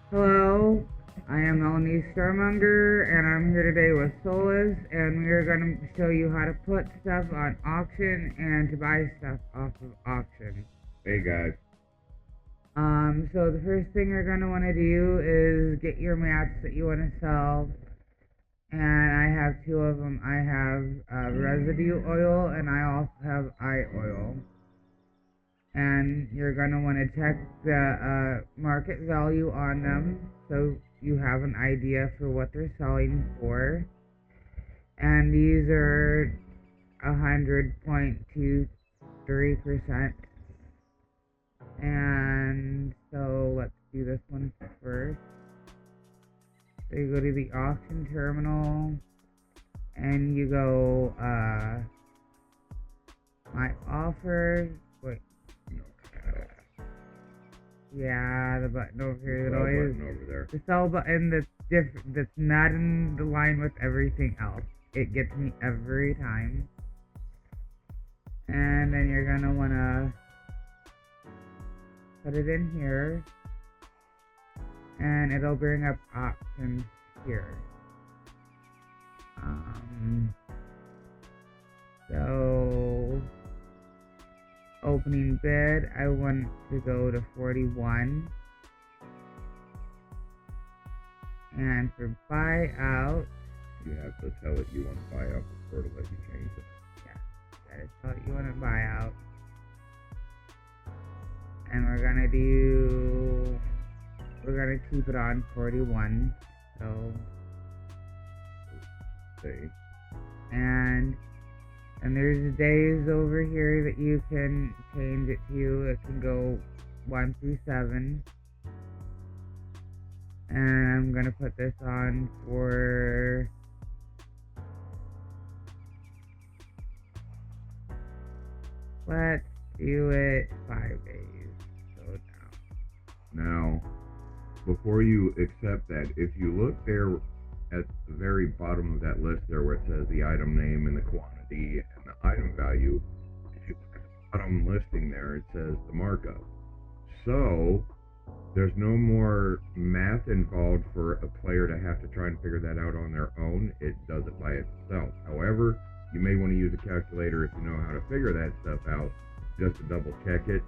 Hello, I am Melanie Starmonger, and I'm here today with Solus, and we are going to show you how to put stuff on auction and to buy stuff off of auction. Hey guys. So the first thing you're going to want to do is get your mats that you want to sell, and I have two of them. I have residue oil, and I also have eye oil. And you're going to want to check the market value on them so you have an idea for what they're selling for. And these are 100.23%. And so let's do this one first. So you go to the auction terminal and you go my offers. Wait. Yeah, the button over here. The button over there. The sell button that's different. That's not in the line with everything else. It gets me every time. And then you're gonna wanna put it in here, and it'll bring up options here. So opening bid, I want to go to 41. And for buyout, you have to tell it you want to buy out before to let you change it. Yeah, gotta tell it you want to buy out. And we're gonna keep it on 41. So, okay. And there's days over here that you can change it to. It can go 1 through 7. And I'm gonna put this on for let's do it 5 days. So now, before you accept that, if you look there at the very bottom of that list there where it says the item name and the quantity and the item value, if you look at the bottom listing there, it says the markup. So there's no more math involved for a player to have to try and figure that out on their own. It does it by itself. However, you may want to use a calculator if you know how to figure that stuff out, just to double check it.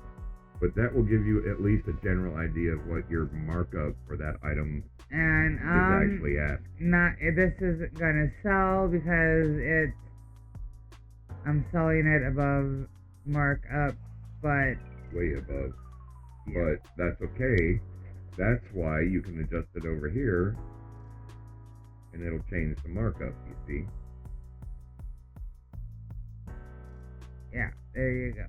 But that will give you at least a general idea of what your markup for that item is actually at. This isn't gonna sell because I'm selling it above markup, but way above. Yeah. But that's okay. That's why you can adjust it over here, and it'll change the markup. You see? Yeah, there you go.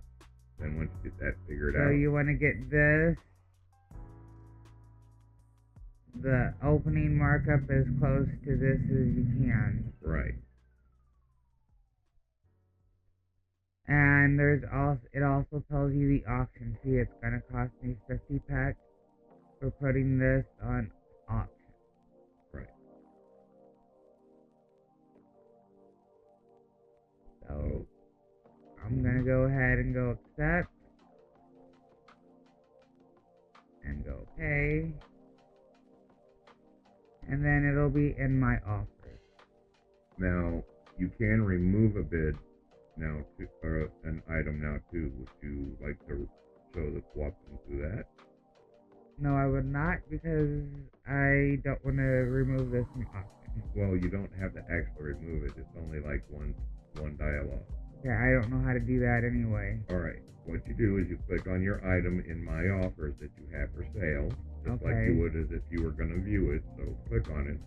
Then once you get that figured out. So you want to get this. The opening markup as close to this as you can. Right. And it also tells you the auction fee. It's gonna cost me 50 packs for putting this on auction. Right. So I'm gonna go ahead and go accept and go okay, and then it'll be in my offer. Now you can remove a bid now or an item now too. Would you like to show the option to that? No, I would not, because I don't want to remove this from auction. Well, you don't have to actually remove it. It's only like one dialogue. Yeah, I don't know how to do that anyway. Alright, what you do is you click on your item in My Offers that you have for sale, just like you would as if you were going to view it, so click on it.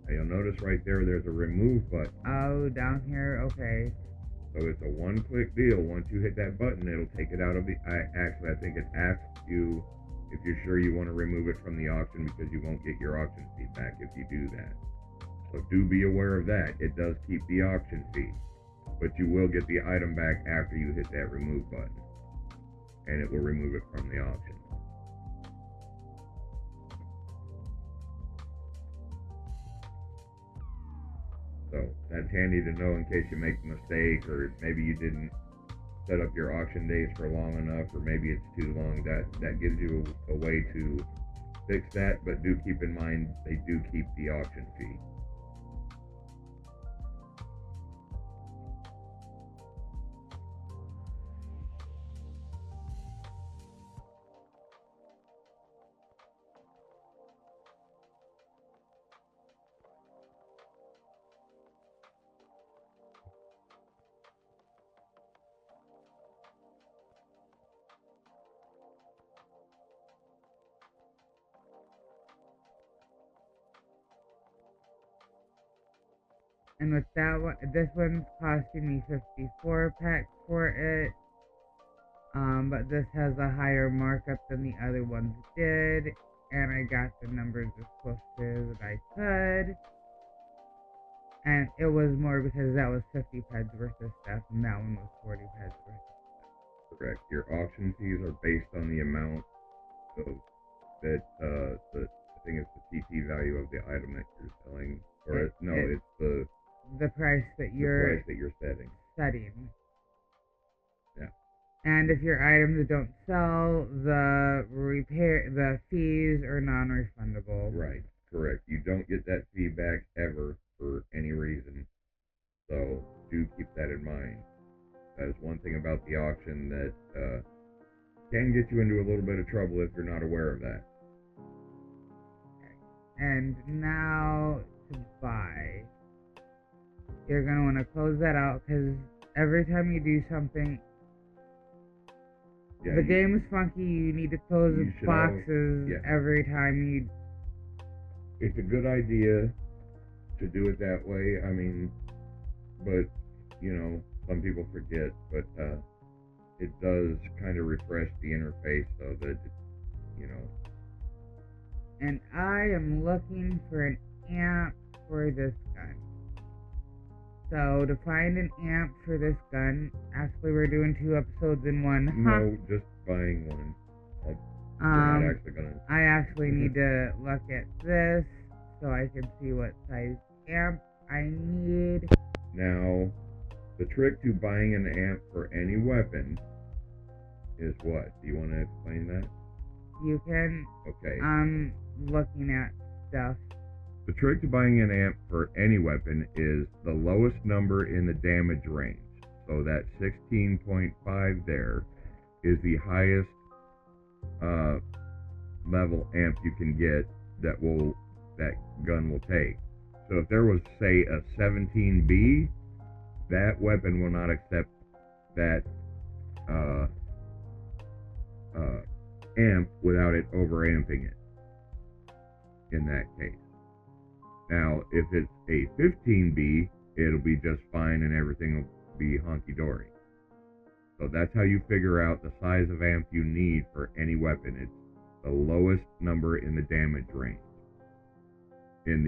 Now you'll notice right there's a remove button. Oh, down here, okay. So it's a one-click deal. Once you hit that button, it'll take it out of the... Actually, I think it asks you if you're sure you want to remove it from the auction, because you won't get your auction fee back if you do that. So do be aware of that. It does keep the auction fee, but you will get the item back after you hit that remove button, and it will remove it from the auction. So that's handy to know in case you make a mistake, or maybe you didn't set up your auction days for long enough, or maybe it's too long. That gives you a way to fix that, but do keep in mind they do keep the auction fee. And with that one, this one's costing me 54 packs for it. But this has a higher markup than the other ones did. And I got the numbers as close to as I could. And it was more because that was 50 peds worth of stuff, and that one was 40 peds worth of stuff. Correct. Your auction fees are based on the amount of that, I think it's the TP value of the item that you're selling. Or it's the price that you're setting. Yeah. And if your items don't sell, the fees are non-refundable. Right. Correct. You don't get that fee back ever for any reason. So do keep that in mind. That is one thing about the auction that can get you into a little bit of trouble if you're not aware of that. And now to buy. You're going to want to close that out because every time you do something, the game is funky. You need to close the boxes every time you... It's a good idea to do it that way. I mean, but, some people forget, but it does kind of refresh the interface so that, And I am looking for an amp for this gun. So, to find an amp for this gun, actually we're doing 2 episodes in one. No, just buying one. We're not actually gonna... I actually need to look at this so I can see what size amp I need. Now, the trick to buying an amp for any weapon is what? Do you want to explain that? You can. Okay. I'm looking at stuff. The trick to buying an amp for any weapon is the lowest number in the damage range. So that 16.5 there is the highest level amp you can get that gun will take. So if there was, say, a 17B, that weapon will not accept that amp without it overamping it in that case. Now, if it's a 15B, it'll be just fine and everything will be honky-dory. So that's how you figure out the size of amp you need for any weapon. It's the lowest number in the damage range. And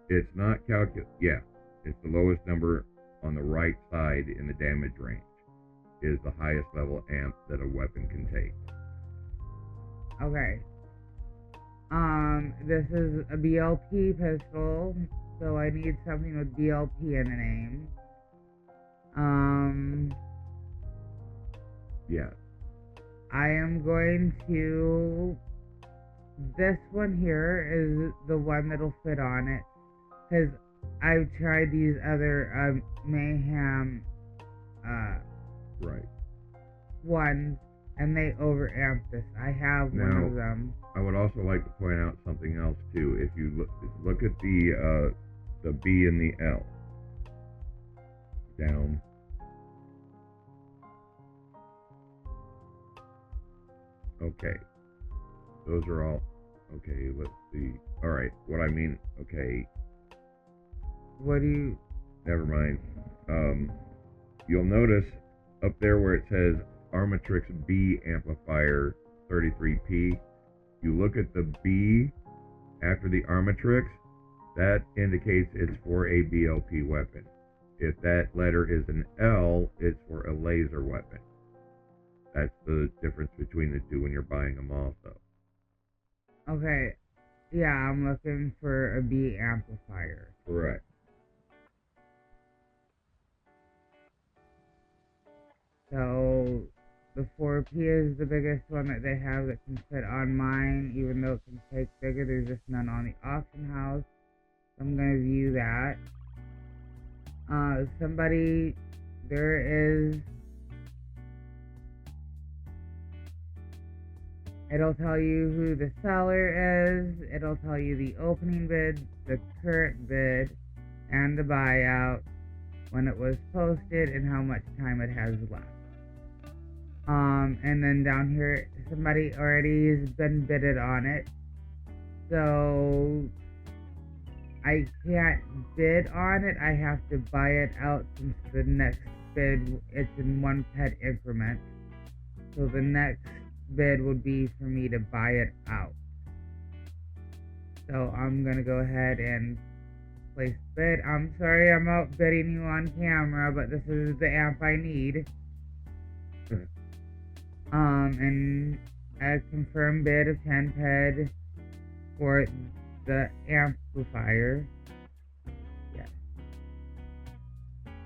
it's not it's the lowest number on the right side in the damage range is the highest level amp that a weapon can take. Okay. This is a BLP pistol, so I need something with BLP in the name. Yeah. I am going to... This one here is the one that'll fit on it, because I've tried these other Mayhem right. ones, and they overamp this. I have one of them. I would also like to point out something else too. If you look at the B and the L down. Okay. Those are all okay. Let's see. All right. What I mean. Okay. What do you? Never mind. You'll notice up there where it says Armatrix B amplifier 33P. You look at the B after the Armatrix, that indicates it's for a BLP weapon. If that letter is an L, it's for a laser weapon. That's the difference between the two when you're buying them also. Okay. Yeah, I'm looking for a B amplifier. Correct. So, the the 4P is the biggest one that they have that can fit on mine, even though it can take bigger. There's just none on the auction house. So I'm going to view that. It'll tell you who the seller is, it'll tell you the opening bid, the current bid, and the buyout, when it was posted, and how much time it has left. And then down here, somebody already has been bidded on it, so I can't bid on it. I have to buy it out since the next bid, it's in 1 pet increment. So the next bid would be for me to buy it out. So I'm gonna go ahead and place bid. I'm sorry I'm outbidding you on camera, but this is the amp I need. And a confirmed bid of 10 ped for the amplifier. Yes.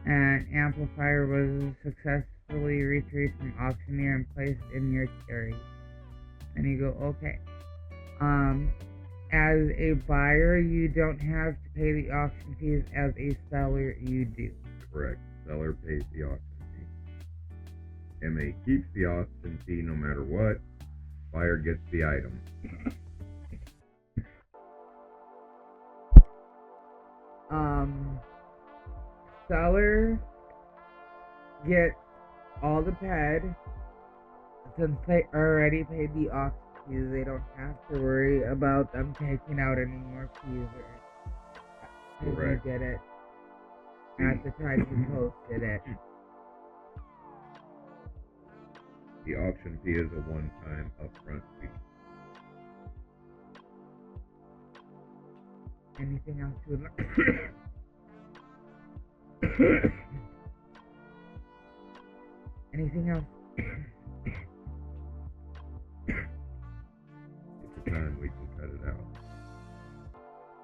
And amplifier was successfully retrieved from auctioneer and placed in your carry. And you go, okay. As a buyer, you don't have to pay the auction fees. As a seller, you do. Correct. Seller pays the auction fee. MA keeps the auction fee no matter what. Buyer gets the item. Seller gets all the ped. Since they already paid the auction fees, they don't have to worry about them taking out any more fees or Correct. you did it at the time you posted it. The auction fee is a one-time upfront fee. Anything else you would like? Anything else? Take your time, we can cut it out.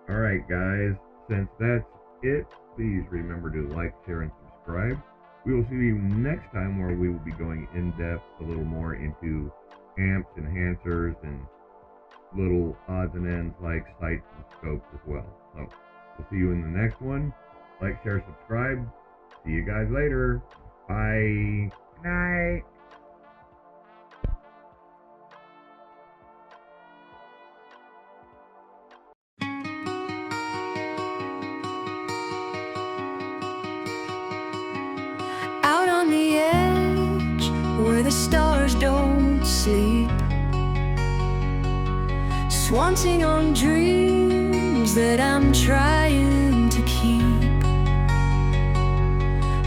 Alright guys, since that's it, please remember to like, share, and subscribe. We will see you next time, where we will be going in depth a little more into amps, enhancers, and little odds and ends like sights and scopes as well. So we'll see you in the next one. Like, share, subscribe. See you guys later. Bye. Good night. Out on the edge where the stars don't sleep, swanting on dreams that I'm trying to keep.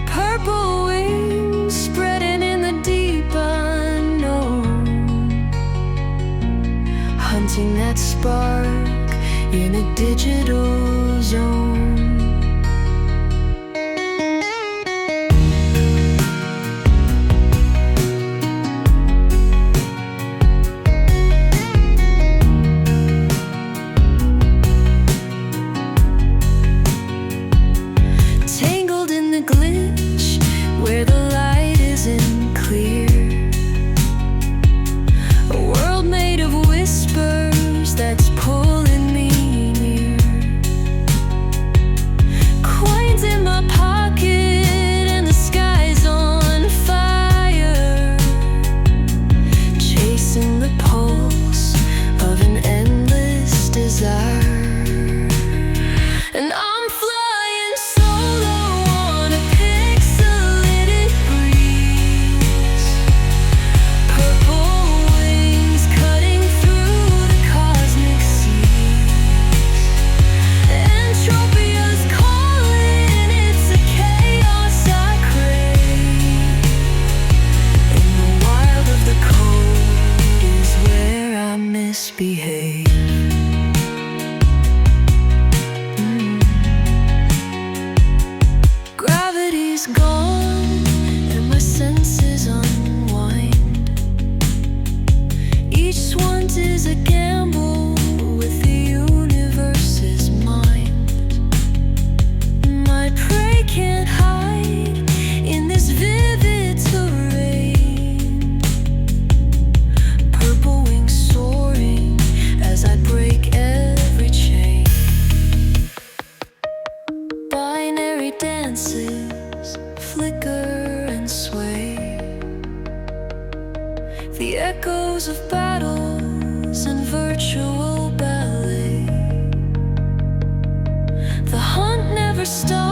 Purple wings spreading in the deep unknown, hunting that spark in a digital zone. dances flicker and sway. The echoes of battles and virtual ballet. The hunt never stops.